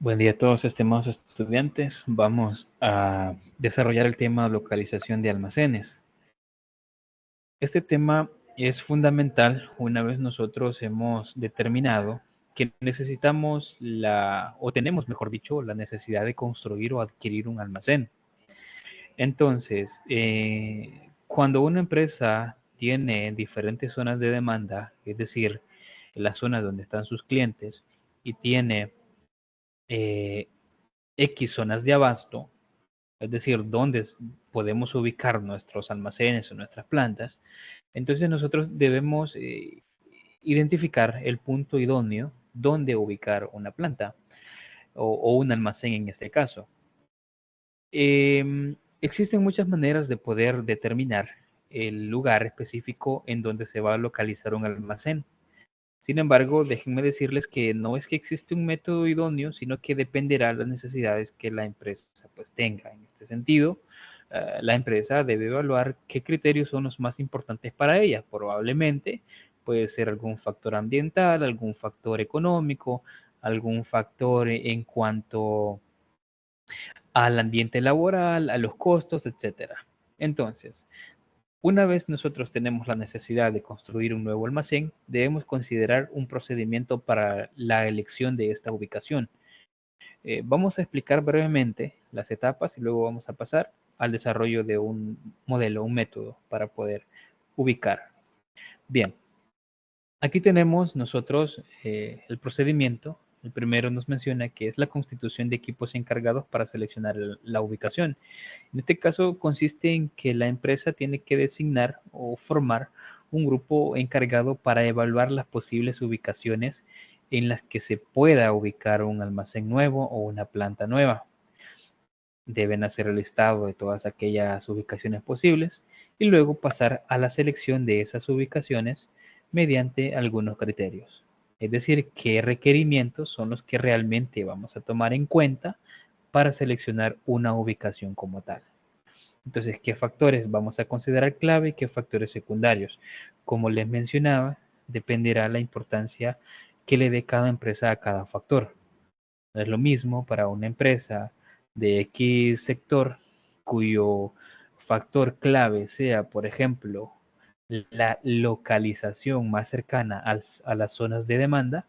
Buen día a todos, estimados estudiantes. Vamos a desarrollar el tema localización de almacenes. Este tema es fundamental una vez nosotros hemos determinado que necesitamos o tenemos, mejor dicho, la necesidad de construir o adquirir un almacén. Entonces, cuando una empresa tiene diferentes zonas de demanda, es decir, las zonas donde están sus clientes, y tiene eh, X zonas de abasto, es decir, dónde podemos ubicar nuestros almacenes o nuestras plantas, entonces nosotros debemos identificar el punto idóneo donde ubicar una planta o un almacén en este caso. Existen muchas maneras de poder determinar el lugar específico en donde se va a localizar un almacén. Sin embargo, déjenme decirles que no es que existe un método idóneo, sino que dependerá de las necesidades que la empresa pues tenga. En este sentido, la empresa debe evaluar qué criterios son los más importantes para ella. Probablemente puede ser algún factor ambiental, algún factor económico, algún factor en cuanto al ambiente laboral, a los costos, etcétera. Entonces, una vez nosotros tenemos la necesidad de construir un nuevo almacén, debemos considerar un procedimiento para la elección de esta ubicación. Vamos a explicar brevemente las etapas y luego vamos a pasar al desarrollo de un modelo, un método para poder ubicar. Bien, aquí tenemos nosotros el procedimiento. El primero nos menciona que es la constitución de equipos encargados para seleccionar la ubicación. En este caso consiste en que la empresa tiene que designar o formar un grupo encargado para evaluar las posibles ubicaciones en las que se pueda ubicar un almacén nuevo o una planta nueva. Deben hacer el listado de todas aquellas ubicaciones posibles y luego pasar a la selección de esas ubicaciones mediante algunos criterios. Es decir, qué requerimientos son los que realmente vamos a tomar en cuenta para seleccionar una ubicación como tal. Entonces, ¿qué factores vamos a considerar clave y qué factores secundarios? Como les mencionaba, dependerá la importancia que le dé cada empresa a cada factor. No es lo mismo para una empresa de X sector cuyo factor clave sea, por ejemplo, la localización más cercana a las zonas de demanda,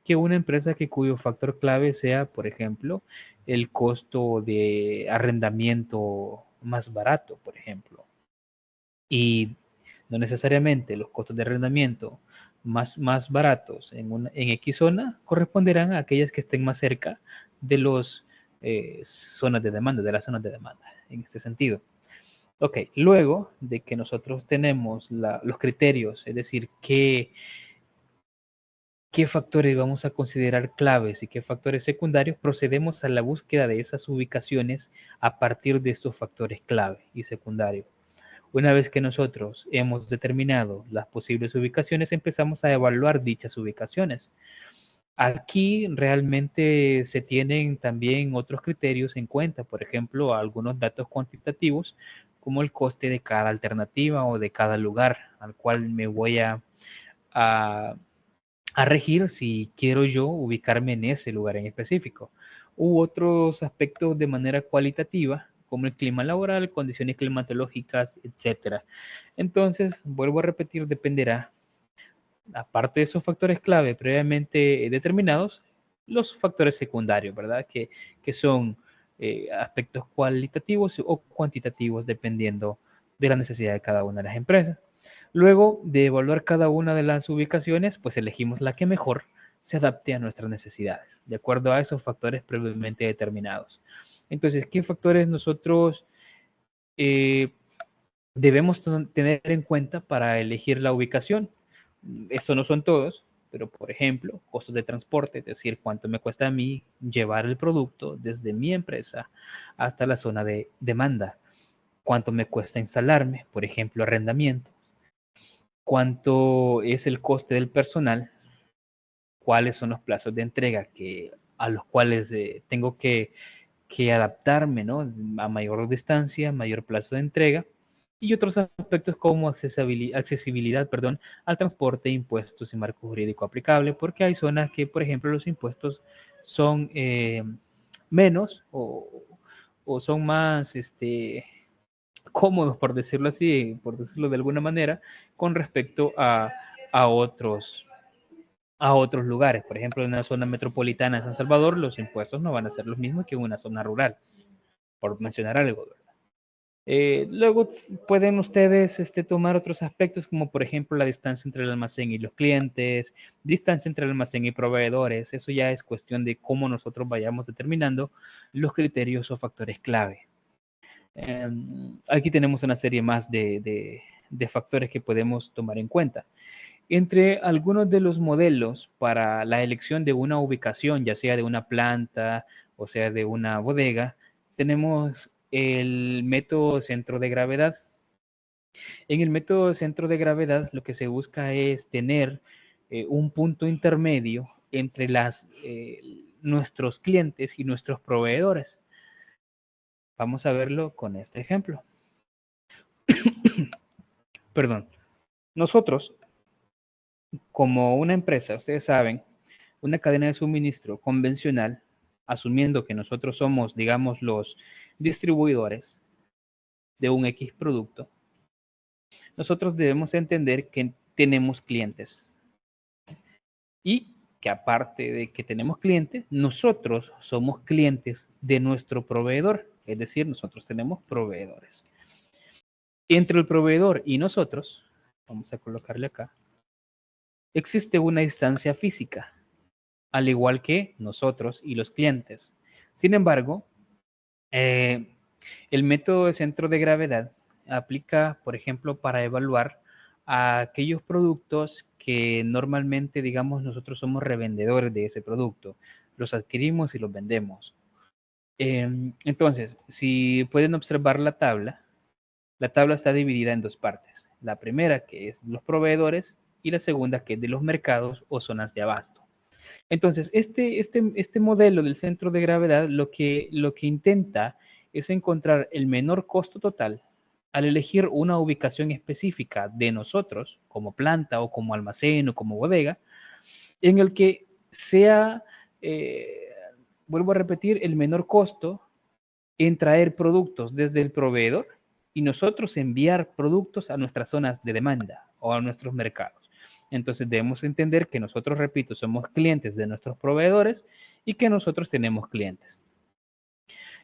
que una empresa cuyo factor clave sea, por ejemplo, el costo de arrendamiento más barato, por ejemplo. Y no necesariamente los costos de arrendamiento más baratos en X zona corresponderán a aquellas que estén más cerca de los zonas de demanda, de las zonas de demanda, en este sentido. Ok, luego de que nosotros tenemos los criterios, es decir, qué factores vamos a considerar claves y qué factores secundarios, procedemos a la búsqueda de esas ubicaciones a partir de estos factores clave y secundarios. Una vez que nosotros hemos determinado las posibles ubicaciones, empezamos a evaluar dichas ubicaciones. Aquí realmente se tienen también otros criterios en cuenta, por ejemplo, algunos datos cuantitativos como el coste de cada alternativa o de cada lugar al cual me voy a, a regir si quiero yo ubicarme en ese lugar en específico. U otros aspectos de manera cualitativa, como el clima laboral, condiciones climatológicas, etcétera. Entonces, vuelvo a repetir, dependerá, aparte de esos factores clave previamente determinados, los factores secundarios, ¿verdad? Que son aspectos cualitativos o cuantitativos dependiendo de la necesidad de cada una de las empresas. Luego de evaluar cada una de las ubicaciones, pues elegimos la que mejor se adapte a nuestras necesidades, de acuerdo a esos factores previamente determinados. Entonces, ¿qué factores nosotros eh, debemos tener en cuenta para elegir la ubicación? Estos no son todos, pero por ejemplo, costos de transporte, es decir, cuánto me cuesta a mí llevar el producto desde mi empresa hasta la zona de demanda, cuánto me cuesta instalarme, por ejemplo, arrendamiento, cuánto es el coste del personal, cuáles son los plazos de entrega a los cuales tengo que adaptarme, ¿no? A mayor distancia, mayor plazo de entrega. y otros aspectos como accesibilidad, perdón, al transporte, impuestos y marco jurídico aplicable, porque hay zonas que, por ejemplo, los impuestos son menos o son más cómodos, por decirlo así, por decirlo de alguna manera, con respecto a otros a otros lugares. Por ejemplo, en una zona metropolitana de San Salvador, los impuestos no van a ser los mismos que en una zona rural, por mencionar algo, ¿verdad? Luego pueden ustedes tomar otros aspectos como por ejemplo la distancia entre el almacén y los clientes, distancia entre el almacén y proveedores. Eso ya es cuestión de cómo nosotros vayamos determinando los criterios o factores clave. Aquí tenemos una serie más de factores que podemos tomar en cuenta. Entre algunos de los modelos para la elección de una ubicación, ya sea de una planta o sea de una bodega, tenemos el método centro de gravedad. En el método centro de gravedad lo que se busca es tener un punto intermedio entre nuestros clientes y nuestros proveedores. Vamos a verlo con este ejemplo. Perdón. Nosotros, como una empresa, ustedes saben, una cadena de suministro convencional, asumiendo que nosotros somos, digamos, los distribuidores de un X producto, nosotros debemos entender que tenemos clientes y que aparte de que tenemos clientes, nosotros somos clientes de nuestro proveedor, es decir, nosotros tenemos proveedores. Entre el proveedor y nosotros, vamos a colocarle acá, existe una distancia física, al igual que nosotros y los clientes. Sin embargo, el método de centro de gravedad aplica, por ejemplo, para evaluar a aquellos productos que normalmente, digamos, nosotros somos revendedores de ese producto. Los adquirimos y los vendemos. Entonces, si pueden observar la tabla está dividida en dos partes. La primera, que es los proveedores, y la segunda, que es de los mercados o zonas de abasto. Entonces, este modelo del centro de gravedad lo que intenta es encontrar el menor costo total al elegir una ubicación específica de nosotros, como planta o como almacén o como bodega, en el que sea, vuelvo a repetir, el menor costo en traer productos desde el proveedor y nosotros enviar productos a nuestras zonas de demanda o a nuestros mercados. Entonces debemos entender que nosotros, repito, somos clientes de nuestros proveedores y que nosotros tenemos clientes.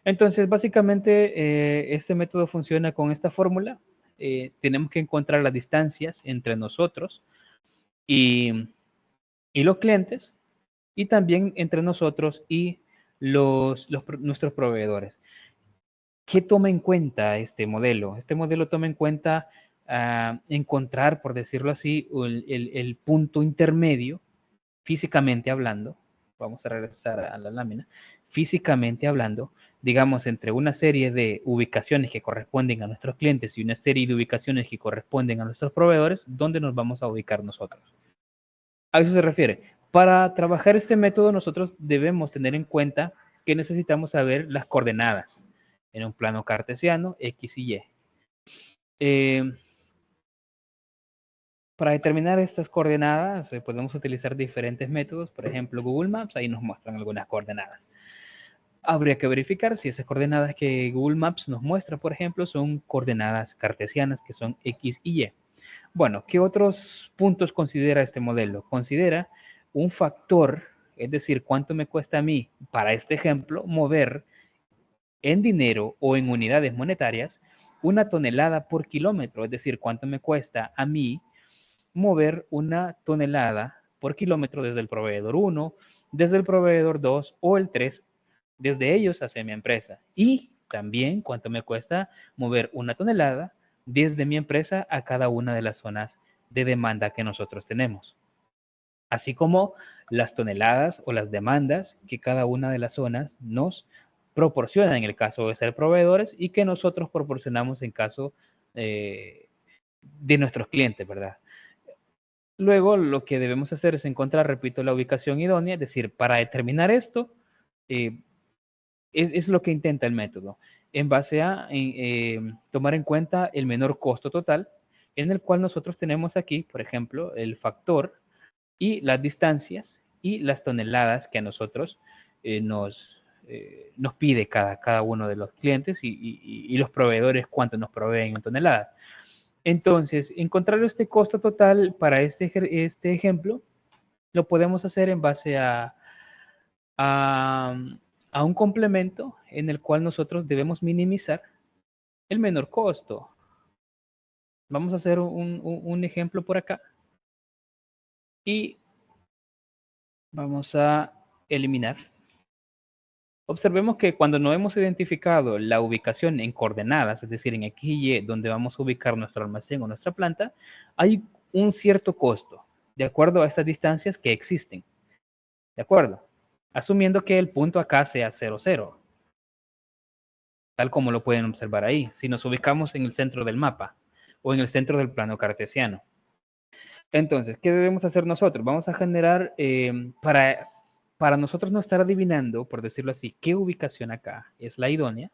Entonces, básicamente, este método funciona con esta fórmula. Tenemos que encontrar las distancias entre nosotros y, y los clientes y también entre nosotros y nuestros proveedores. ¿Qué toma en cuenta este modelo? Este modelo toma en cuenta encontrar, por decirlo así, el punto intermedio, físicamente hablando. Vamos a regresar a la lámina. Físicamente hablando, digamos, entre una serie de ubicaciones que corresponden a nuestros clientes y una serie de ubicaciones que corresponden a nuestros proveedores, ¿dónde nos vamos a ubicar nosotros? A eso se refiere. Para trabajar este método, nosotros debemos tener en cuenta que necesitamos saber las coordenadas en un plano cartesiano, X y Y. Para determinar estas coordenadas, podemos utilizar diferentes métodos. Por ejemplo, Google Maps, ahí nos muestran algunas coordenadas. Habría que verificar si esas coordenadas que Google Maps nos muestra, por ejemplo, son coordenadas cartesianas, que son X y Y. Bueno, ¿qué otros puntos considera este modelo? Considera un factor, es decir, cuánto me cuesta a mí, para este ejemplo, mover en dinero o en unidades monetarias, 1 tonelada por kilómetro, es decir, cuánto me cuesta a mí mover 1 tonelada por kilómetro desde el proveedor 1, desde el proveedor 2 o el 3, desde ellos hacia mi empresa. Y también cuánto me cuesta mover 1 tonelada desde mi empresa a cada una de las zonas de demanda que nosotros tenemos. Así como las toneladas o las demandas que cada una de las zonas nos proporciona en el caso de ser proveedores y que nosotros proporcionamos en caso de nuestros clientes, ¿verdad? Luego lo que debemos hacer es encontrar, repito, la ubicación idónea, es decir, para determinar esto, es lo que intenta el método. en base a tomar en cuenta el menor costo total, en el cual nosotros tenemos aquí, por ejemplo, el factor y las distancias y las toneladas que a nosotros nos pide cada uno de los clientes y los proveedores cuánto nos proveen en toneladas. Entonces, encontrar este costo total para este ejemplo lo podemos hacer en base a, a un complemento en el cual nosotros debemos minimizar el menor costo. Vamos a hacer un ejemplo por acá y vamos a eliminar. Observemos que cuando no hemos identificado la ubicación en coordenadas, es decir, en X y Y, donde vamos a ubicar nuestro almacén o nuestra planta, hay un cierto costo, de acuerdo a estas distancias que existen. ¿De acuerdo? Asumiendo que el punto acá sea 0, 0. Tal como lo pueden observar ahí, si nos ubicamos en el centro del mapa o en el centro del plano cartesiano. Entonces, ¿qué debemos hacer nosotros? Vamos a generar, para nosotros no estar adivinando, por decirlo así, qué ubicación acá es la idónea,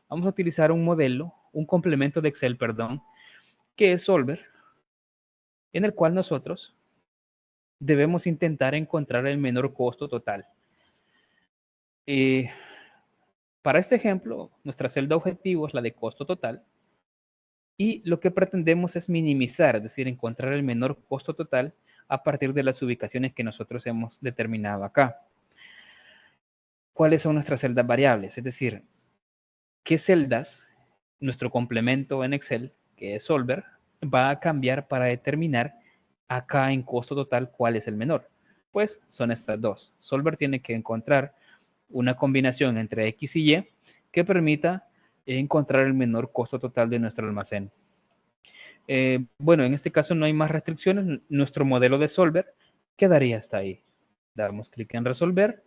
vamos a utilizar un modelo, un complemento de Excel, perdón, que es Solver, en el cual nosotros debemos intentar encontrar el menor costo total. Para este ejemplo, nuestra celda objetivo es la de costo total, y lo que pretendemos es minimizar, es decir, encontrar el menor costo total a partir de las ubicaciones que nosotros hemos determinado acá. ¿Cuáles son nuestras celdas variables? Es decir, ¿qué celdas nuestro complemento en Excel, que es Solver, va a cambiar para determinar acá en costo total cuál es el menor? Pues son estas dos. Solver tiene que encontrar una combinación entre X y Y que permita encontrar el menor costo total de nuestro almacén. Bueno, en este caso no hay más restricciones. Nuestro modelo de Solver quedaría hasta ahí. Damos clic en resolver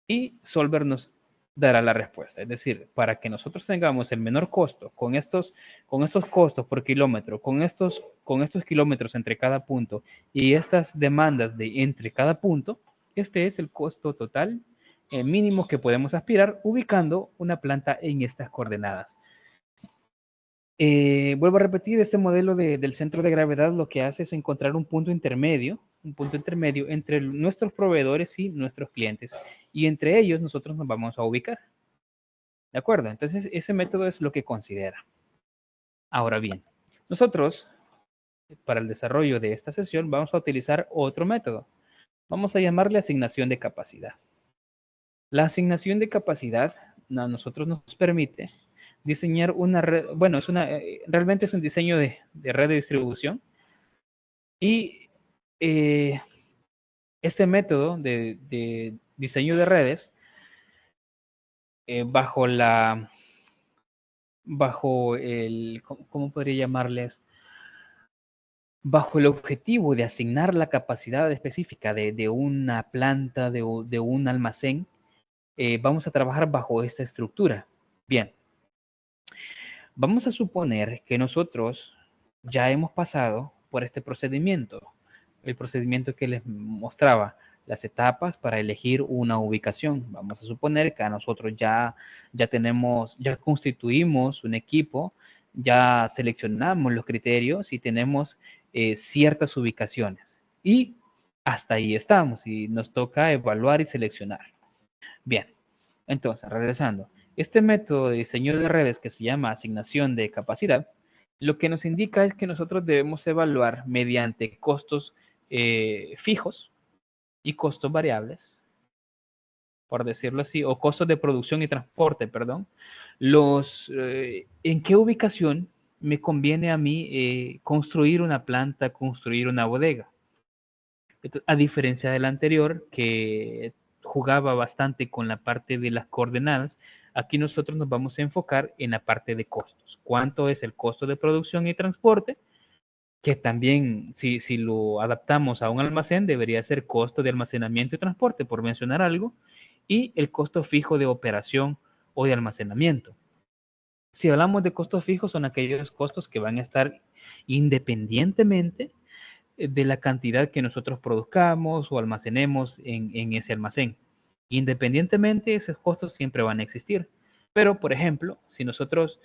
y Solver nos dará la respuesta. Es decir, para que nosotros tengamos el menor costo con estos costos por kilómetro, con estos kilómetros entre cada punto y estas demandas de entre cada punto, este es el costo total mínimo que podemos aspirar ubicando una planta en estas coordenadas. Vuelvo a repetir, este modelo del centro de gravedad lo que hace es encontrar un punto intermedio entre nuestros proveedores y nuestros clientes, y entre ellos nosotros nos vamos a ubicar. ¿De acuerdo? Entonces, ese método es lo que considera. Ahora bien, nosotros, para el desarrollo de esta sesión, vamos a utilizar otro método. Vamos a llamarle asignación de capacidad. La asignación de capacidad a nosotros nos permite diseñar una red, bueno, realmente es un diseño de red de distribución, y este método de diseño de redes bajo el, ¿cómo podría llamarles? Bajo el objetivo de asignar la capacidad específica de una planta, de un almacén, vamos a trabajar bajo esta estructura. Bien, vamos a suponer que nosotros ya hemos pasado por este procedimiento, el procedimiento que les mostraba, las etapas para elegir una ubicación. Vamos a suponer que a nosotros ya constituimos un equipo, ya seleccionamos los criterios y tenemos ciertas ubicaciones. Y hasta ahí estamos y nos toca evaluar y seleccionar. Bien, entonces, regresando. Este método de diseño de redes que se llama asignación de capacidad, lo que nos indica es que nosotros debemos evaluar mediante costos fijos y costos variables, por decirlo así, o costos de producción y transporte, perdón, en qué ubicación me conviene a mí construir una planta, construir una bodega. Entonces, a diferencia del anterior, que jugaba bastante con la parte de las coordenadas, aquí nosotros nos vamos a enfocar en la parte de costos. ¿Cuánto es el costo de producción y transporte? Que también, si lo adaptamos a un almacén, debería ser costo de almacenamiento y transporte, por mencionar algo, y el costo fijo de operación o de almacenamiento. Si hablamos de costos fijos, son aquellos costos que van a estar independientemente de la cantidad que nosotros produzcamos o almacenemos en ese almacén. Independientemente, esos costos siempre van a existir. Pero, por ejemplo, si nosotros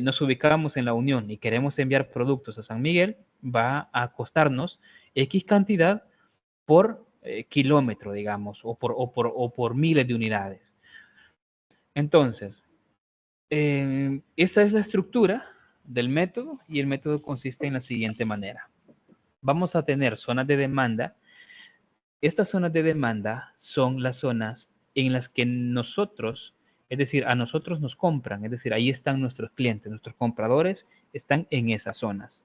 nos ubicamos en la Unión y queremos enviar productos a San Miguel, va a costarnos X cantidad por kilómetro, digamos, o por miles de unidades. Entonces, esa es la estructura del método y el método consiste en la siguiente manera. Vamos a tener zonas de demanda. Estas zonas de demanda son las zonas en las que nosotros, es decir, a nosotros nos compran, es decir, ahí están nuestros clientes, nuestros compradores están en esas zonas.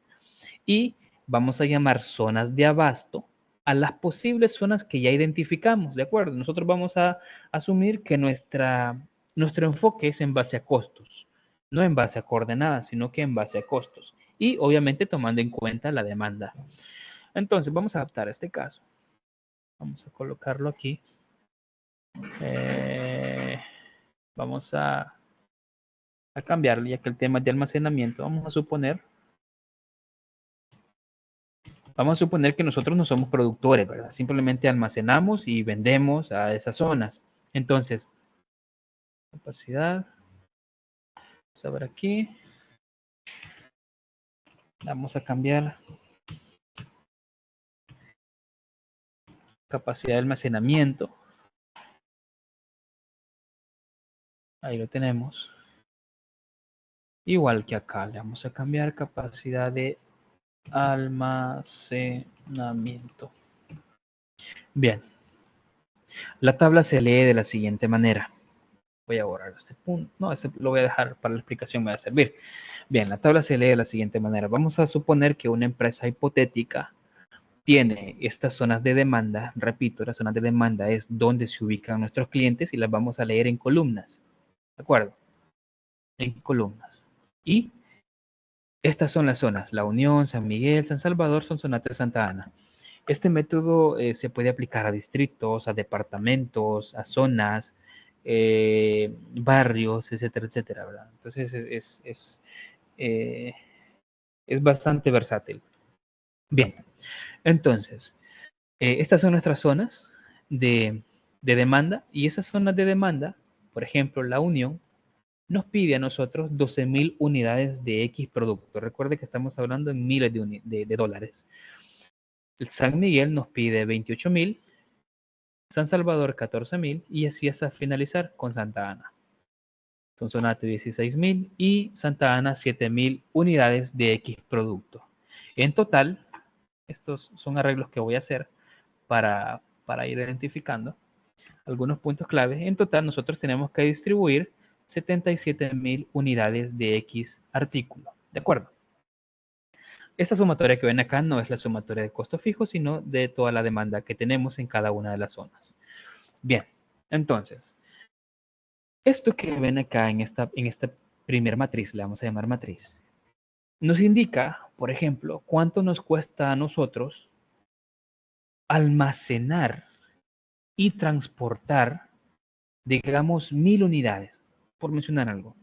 Y vamos a llamar zonas de abasto a las posibles zonas que ya identificamos, ¿de acuerdo? Nosotros vamos a asumir que nuestro enfoque es en base a costos, no en base a coordenadas, sino que en base a costos. Y obviamente tomando en cuenta la demanda. Entonces, vamos a adaptar este caso. Vamos a colocarlo aquí. Vamos a cambiarle, ya que el tema es de almacenamiento. Vamos a suponer que nosotros no somos productores, ¿verdad? Simplemente almacenamos y vendemos a esas zonas. Entonces, capacidad. Vamos a ver aquí. Vamos a cambiar capacidad de almacenamiento. Ahí lo tenemos. Igual que acá, le vamos a cambiar capacidad de almacenamiento. Bien. La tabla se lee de la siguiente manera. Voy a borrar este punto. No, este lo voy a dejar para la explicación, me va a servir. Bien, la tabla se lee de la siguiente manera. Vamos a suponer que una empresa hipotética tiene estas zonas de demanda. Repito, las zonas de demanda es donde se ubican nuestros clientes y las vamos a leer en columnas. ¿De acuerdo? En columnas. Y estas son las zonas. La Unión, San Miguel, San Salvador, Sonsonate, Santa Ana. Este método se puede aplicar a distritos, a departamentos, a zonas, barrios, etcétera, etcétera, ¿verdad? Entonces es bastante versátil. Bien, entonces, estas son nuestras zonas de demanda y esas zonas de demanda, por ejemplo, la Unión, nos pide a nosotros 12,000 unidades de X producto. Recuerde que estamos hablando en miles de dólares. El San Miguel nos pide 28,000, San Salvador 14,000 y así hasta finalizar con Santa Ana. Sonsonate 16,000 y Santa Ana 7,000 unidades de X producto. En total, estos son arreglos que voy a hacer para ir identificando algunos puntos clave. En total, nosotros tenemos que distribuir 77,000 unidades de X artículo. ¿De acuerdo? Esta sumatoria que ven acá no es la sumatoria de costo fijo, sino de toda la demanda que tenemos en cada una de las zonas. Bien, entonces, esto que ven acá en esta primer matriz, le vamos a llamar matriz, nos indica, por ejemplo, cuánto nos cuesta a nosotros almacenar y transportar, digamos, 1,000 unidades, por mencionar algo.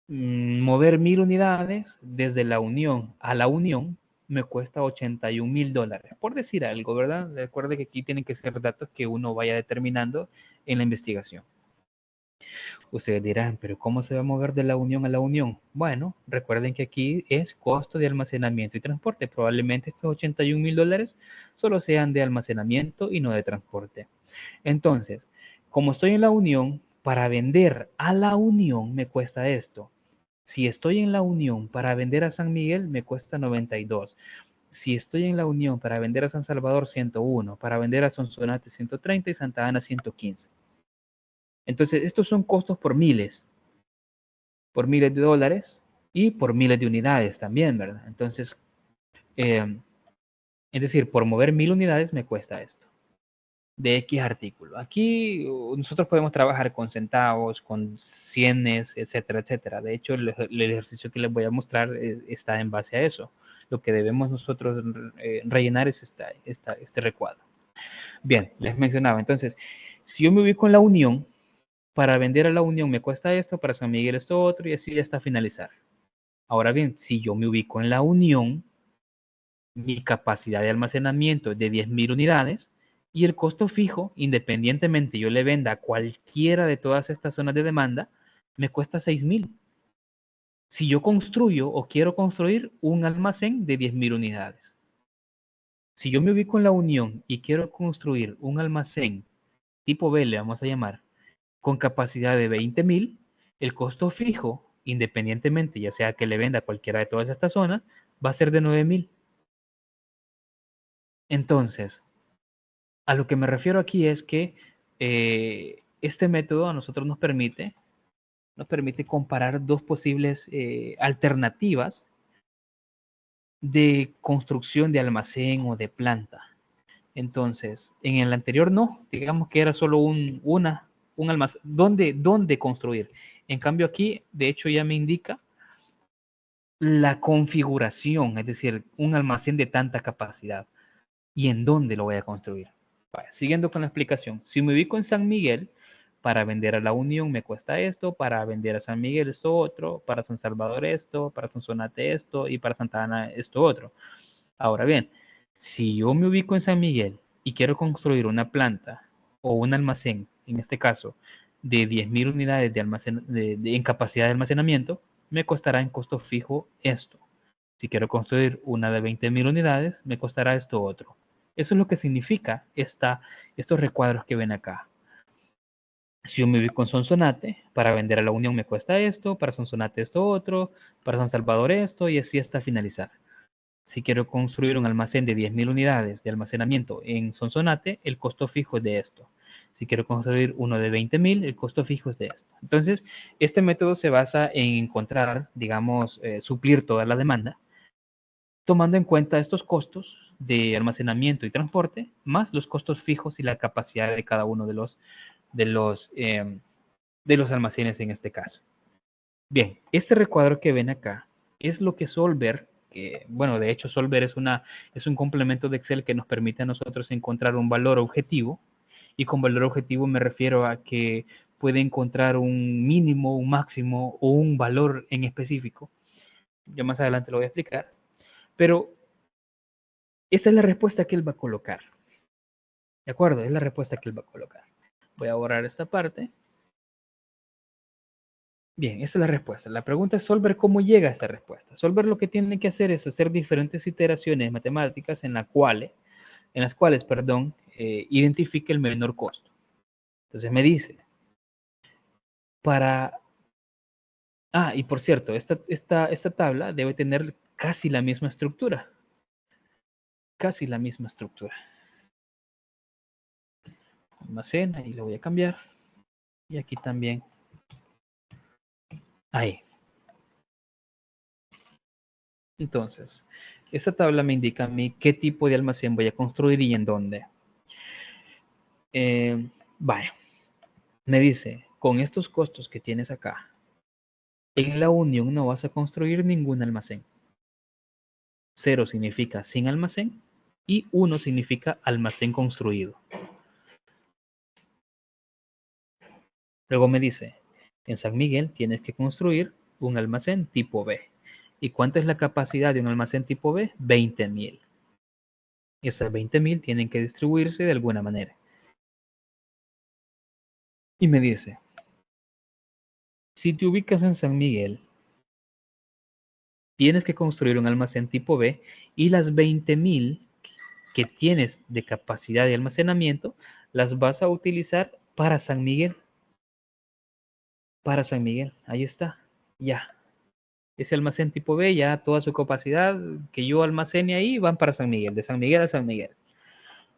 Mover 1,000 unidades desde la Unión a la Unión me cuesta $81,000, por decir algo, ¿verdad? Recuerde que aquí tienen que ser datos que uno vaya determinando en la investigación. Ustedes dirán, pero ¿cómo se va a mover de la Unión a la Unión? Bueno, recuerden que aquí es costo de almacenamiento y transporte. Probablemente estos $81,000 solo sean de almacenamiento y no de transporte. Entonces, como estoy en la Unión, para vender a la Unión me cuesta esto. Si estoy en la Unión para vender a San Miguel, me cuesta 92. Si estoy en la Unión para vender a San Salvador, 101. Para vender a Sonsonate, 130 y Santa Ana, 115. Entonces, estos son costos por miles de dólares y por miles de unidades también, ¿verdad? Entonces, es decir, por mover 1,000 unidades me cuesta esto, de X artículo. Aquí nosotros podemos trabajar con centavos, con cienes, etcétera, etcétera. De hecho, el ejercicio que les voy a mostrar está en base a eso. Lo que debemos nosotros rellenar es este recuadro. Bien, les mencionaba. Entonces, si yo me ubico en la Unión, para vender a la Unión me cuesta esto, para San Miguel esto otro y así hasta finalizar. Ahora bien, si yo me ubico en la Unión, mi capacidad de almacenamiento es de 10,000 unidades Y el costo fijo, independientemente yo le venda a cualquiera de todas estas zonas de demanda, me cuesta 6,000. Si yo construyo o quiero construir un almacén de 10,000 unidades. Si yo me ubico en la Unión y quiero construir un almacén tipo B, le vamos a llamar, con capacidad de 20,000, el costo fijo, independientemente, ya sea que le venda a cualquiera de todas estas zonas, va a ser de 9,000. Entonces, a lo que me refiero aquí es que este método a nosotros nos permite comparar dos posibles alternativas de construcción de almacén o de planta. Entonces, en el anterior no, digamos que era solo un almacén, ¿dónde construir? En cambio aquí, de hecho, ya me indica la configuración, es decir, un almacén de tanta capacidad y en dónde lo voy a construir. Vaya, siguiendo con la explicación, si me ubico en San Miguel, para vender a la Unión me cuesta esto, para vender a San Miguel esto otro, para San Salvador esto, para Sonsonate esto y para Santa Ana esto otro. Ahora bien, si yo me ubico en San Miguel y quiero construir una planta o un almacén, en este caso, de 10,000 unidades de almacén, en capacidad de almacenamiento, me costará en costo fijo esto. Si quiero construir una de 20,000 unidades, me costará esto otro. Eso es lo que significa estos recuadros que ven acá. Si yo me ubico en Sonsonate, para vender a la Unión me cuesta esto, para Sonsonate esto otro, para San Salvador esto, y así hasta finalizar. Si quiero construir un almacén de 10,000 unidades de almacenamiento en Sonsonate, el costo fijo es de esto. Si quiero construir uno de 20,000, el costo fijo es de esto. Entonces, este método se basa en encontrar, digamos, suplir toda la demanda, tomando en cuenta estos costos de almacenamiento y transporte, más los costos fijos y la capacidad de cada uno de los almacenes en este caso. Bien, este recuadro que ven acá es lo que Solver, bueno, de hecho Solver es un complemento de Excel que nos permite a nosotros encontrar un valor objetivo, y con valor objetivo me refiero a que puede encontrar un mínimo, un máximo o un valor en específico. Ya más adelante lo voy a explicar, pero esa es la respuesta que él va a colocar. ¿De acuerdo? Es la respuesta que él va a colocar. Voy a borrar esta parte. Bien, esa es la respuesta. La pregunta es Solver cómo llega a esta respuesta. Solver lo que tiene que hacer es hacer diferentes iteraciones matemáticas en las cuales, identifique el menor costo. Entonces me dice, y por cierto, esta tabla debe tener casi la misma estructura. Casi la misma estructura. Almacén, ahí lo voy a cambiar. Y aquí también. Ahí. Entonces, esta tabla me indica a mí qué tipo de almacén voy a construir y en dónde. Vaya, me dice, con estos costos que tienes acá, en la Unión no vas a construir ningún almacén. 0 significa sin almacén y 1 significa almacén construido. Luego me dice, en San Miguel tienes que construir un almacén tipo B. ¿Y cuánta es la capacidad de un almacén tipo B? 20,000. Esas 20,000 tienen que distribuirse de alguna manera. Y me dice, si te ubicas en San Miguel, tienes que construir un almacén tipo B y las 20,000 que tienes de capacidad de almacenamiento las vas a utilizar para San Miguel. Para San Miguel, ahí está, ya. Ese almacén tipo B, ya toda su capacidad que yo almacene ahí van para San Miguel, de San Miguel a San Miguel.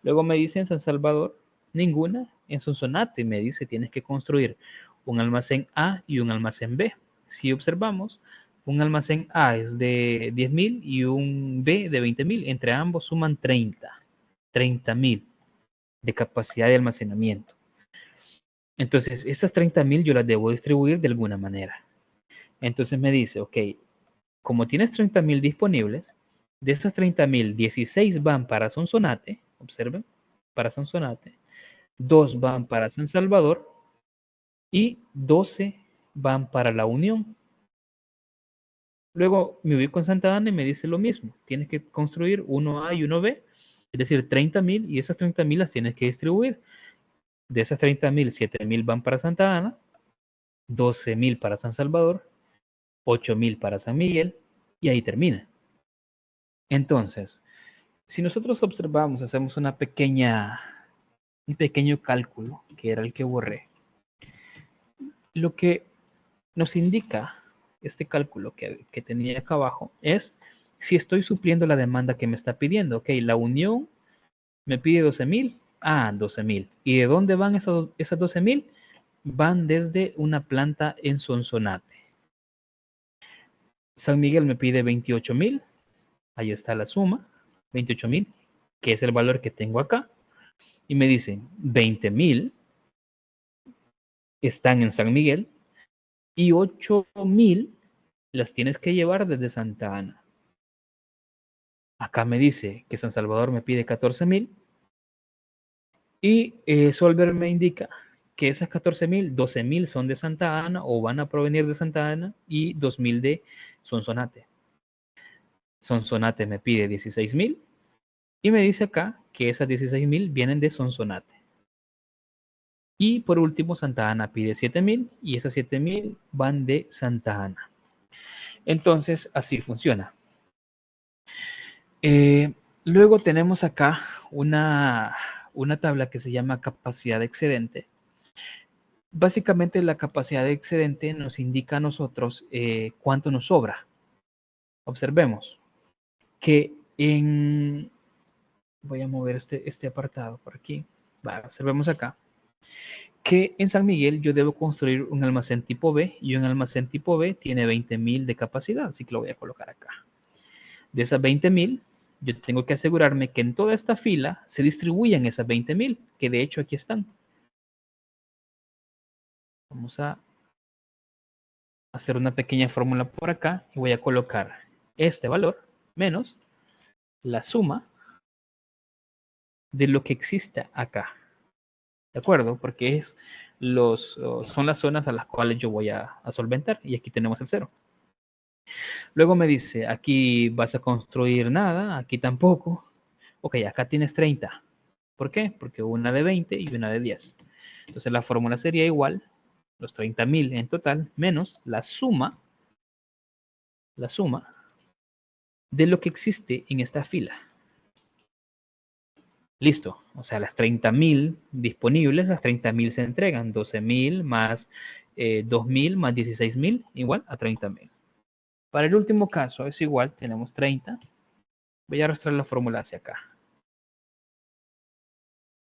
Luego me dice en San Salvador, ninguna. En Sonsonate me dice tienes que construir un almacén A y un almacén B. Si observamos, un almacén A es de 10,000 y un B de 20,000. Entre ambos suman 30,000 de capacidad de almacenamiento. Entonces, estas 30,000 yo las debo distribuir de alguna manera. Entonces me dice, ok, como tienes 30,000 disponibles, de esas 30,000, 16 van para Sonsonate, observen, para Sonsonate, 2 van para San Salvador y 12 van para la Unión. Luego me ubico en Santa Ana y me dice lo mismo, tienes que construir uno A y uno B Es decir, 30.000 y esas 30.000 las tienes que distribuir. De esas 30.000, 7.000 van para Santa Ana, 12.000 para San Salvador, 8.000 para San Miguel y ahí termina. Entonces, si nosotros observamos, hacemos un pequeño cálculo, que era el que borré, lo que nos indica este cálculo que tenía acá abajo es si estoy supliendo la demanda que me está pidiendo. Ok, la unión me pide 12.000. Ah, 12.000. ¿Y de dónde van esas 12.000? Van desde una planta en Sonsonate. San Miguel me pide 28.000. Ahí está la suma. 28.000, que es el valor que tengo acá. Y me dicen 20.000 están en San Miguel y 8.000 las tienes que llevar desde Santa Ana. Acá me dice que San Salvador me pide 14.000 y Solver me indica que esas 14.000, 12.000 son de Santa Ana o van a provenir de Santa Ana y 2.000 de Sonsonate. Sonsonate me pide 16.000 y me dice acá que esas 16.000 vienen de Sonsonate. Y por último, Santa Ana pide 7.000 y esas 7.000 van de Santa Ana. Entonces, así funciona. Luego tenemos acá una tabla que se llama capacidad de excedente. Básicamente la capacidad de excedente nos indica a nosotros cuánto nos sobra. Observemos que voy a mover este apartado por aquí. Vale, observemos acá que en San Miguel yo debo construir un almacén tipo B y un almacén tipo B tiene 20.000 de capacidad, así que lo voy a colocar acá. De esas 20.000, yo tengo que asegurarme que en toda esta fila se distribuyan esas 20.000, que de hecho aquí están. Vamos a hacer una pequeña fórmula por acá y voy a colocar este valor menos la suma de lo que exista acá. ¿De acuerdo? Porque son las zonas a las cuales yo voy a solventar y aquí tenemos el 0. Luego me dice, aquí vas a construir nada, aquí tampoco. Ok, acá tienes 30. ¿Por qué? Porque una de 20 y una de 10. Entonces la fórmula sería igual, los 30.000 en total, menos la suma de lo que existe en esta fila. Listo, o sea, las 30.000 disponibles, las 30.000 se entregan, 12.000 más 2.000 más 16.000, igual a 30.000. Para el último caso es igual, tenemos 30. Voy a arrastrar la fórmula hacia acá.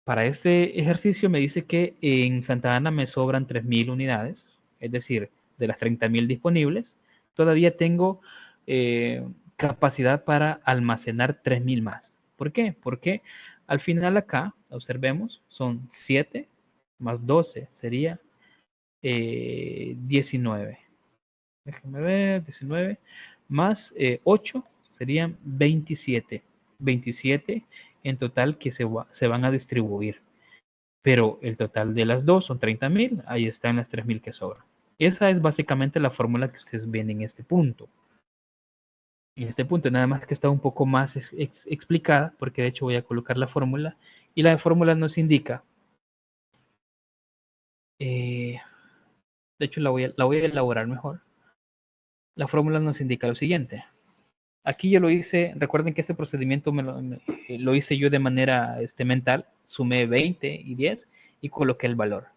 Para este ejercicio me dice que en Santa Ana me sobran 3.000 unidades, es decir, de las 30.000 disponibles, todavía tengo capacidad para almacenar 3.000 más. ¿Por qué? Porque al final acá, observemos, son 7 más 12, sería 19. Déjenme ver, 19 más 8 serían 27. 27 en total que se van a distribuir. Pero el total de las dos son 30.000, ahí están las 3.000 que sobran. Esa es básicamente la fórmula que ustedes ven en este punto. En este punto nada más que está un poco más explicada, porque de hecho voy a colocar la fórmula, y la fórmula nos indica, de hecho la voy a elaborar mejor. La fórmula nos indica lo siguiente. Aquí yo lo hice, recuerden que este procedimiento lo hice yo de manera mental, sumé 20 y 10 y coloqué el valor.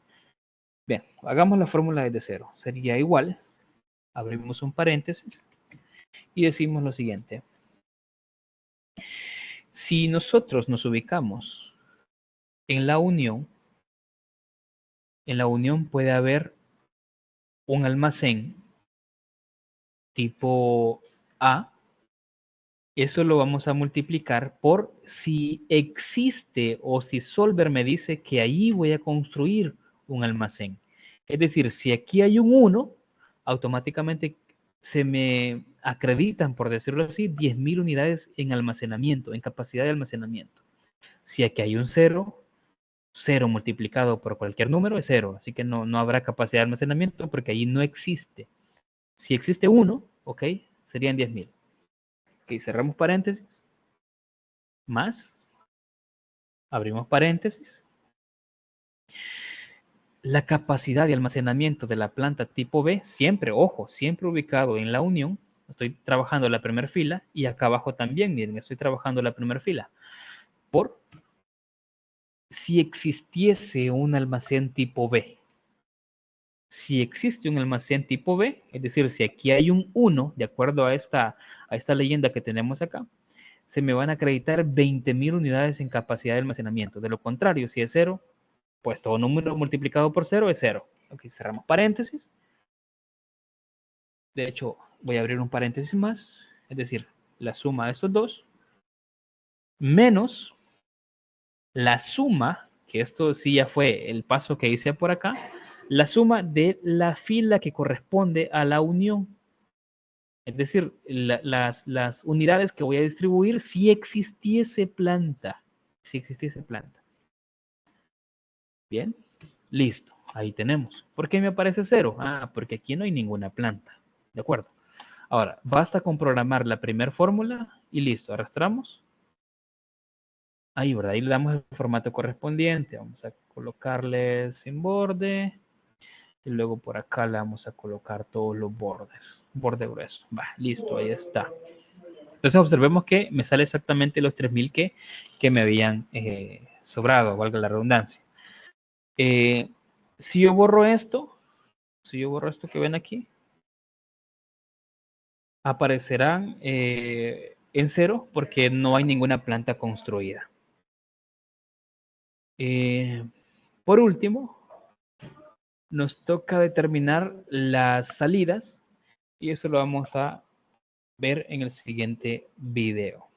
Bien, hagamos la fórmula desde cero. Sería igual, abrimos un paréntesis y decimos lo siguiente. Si nosotros nos ubicamos en la unión puede haber un almacén tipo A. Eso lo vamos a multiplicar por si existe o si Solver me dice que ahí voy a construir un almacén. Es decir, si aquí hay un 1, automáticamente se me acreditan, por decirlo así, 10.000 unidades en almacenamiento, en capacidad de almacenamiento. Si aquí hay un 0, 0 multiplicado por cualquier número es 0, así que no habrá capacidad de almacenamiento porque ahí no existe. Si existe 1, ok, serían 10.000. Ok, cerramos paréntesis, más abrimos paréntesis. La capacidad de almacenamiento de la planta tipo B, siempre, ojo, siempre ubicado en la unión. Estoy trabajando la primera fila y acá abajo también, miren, estoy trabajando la primera fila. Por si existiese un almacén tipo B. Si existe un almacén tipo B, es decir, si aquí hay un 1, de acuerdo a esta leyenda que tenemos acá, se me van a acreditar 20.000 unidades en capacidad de almacenamiento. De lo contrario, si es 0, pues todo número multiplicado por 0 es 0. Aquí cerramos paréntesis. De hecho, voy a abrir un paréntesis más, es decir, la suma de estos dos, menos la suma, que esto sí ya fue el paso que hice por acá, la suma de la fila que corresponde a la unión. Es decir, las unidades que voy a distribuir si existiese planta. Si existiese planta. Bien, listo. Ahí tenemos. ¿Por qué me aparece 0? Ah, porque aquí no hay ninguna planta. ¿De acuerdo? Ahora, basta con programar la primera fórmula y listo. Arrastramos. Ahí, ¿verdad? Ahí le damos el formato correspondiente. Vamos a colocarle sin borde. Y luego por acá le vamos a colocar todos los bordes. Borde grueso. Va, listo, ahí está. Entonces observemos que me sale exactamente los 3.000 que me habían sobrado, valga la redundancia. Si yo borro esto que ven aquí, aparecerán en 0 porque no hay ninguna planta construida. Por último, nos toca determinar las salidas y eso lo vamos a ver en el siguiente video.